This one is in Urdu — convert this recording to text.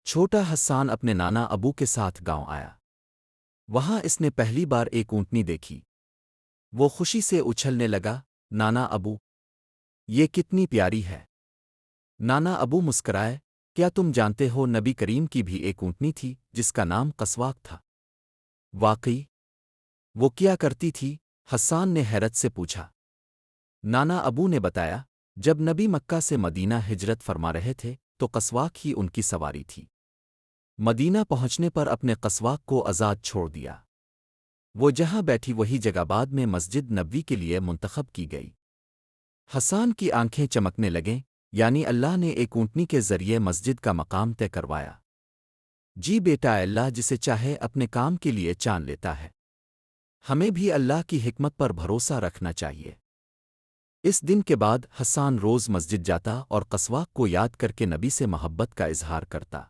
چھوٹا حسان اپنے نانا ابو کے ساتھ گاؤں آیا۔ وہاں اس نے پہلی بار ایک اونٹنی دیکھی۔ وہ خوشی سے اچھلنے لگا، نانا ابو، یہ کتنی پیاری ہے! نانا ابو مسکرائے، کیا تم جانتے ہو نبی کریم کی بھی ایک اونٹنی تھی جس کا نام قصواک تھا؟ واقعی؟ وہ کیا کرتی تھی؟ حسان نے حیرت سے پوچھا۔ نانا ابو نے بتایا، جب نبی مکہ سے مدینہ ہجرت فرما رہے تھے تو قصواک ہی ان کی سواری تھی۔ مدینہ پہنچنے پر اپنے قصواک کو آزاد چھوڑ دیا۔ وہ جہاں بیٹھی وہی جگہ بعد میں مسجد نبوی کے لیے منتخب کی گئی۔ حسان کی آنکھیں چمکنے لگیں، یعنی اللہ نے ایک اونٹنی کے ذریعے مسجد کا مقام طے کروایا۔ جی بیٹا، اللہ جسے چاہے اپنے کام کے لیے چان لیتا ہے۔ ہمیں بھی اللہ کی حکمت پر بھروسہ رکھنا چاہیے۔ اس دن کے بعد حسان روز مسجد جاتا اور قصواک کو یاد کر کے نبی سے محبت کا اظہار کرتا۔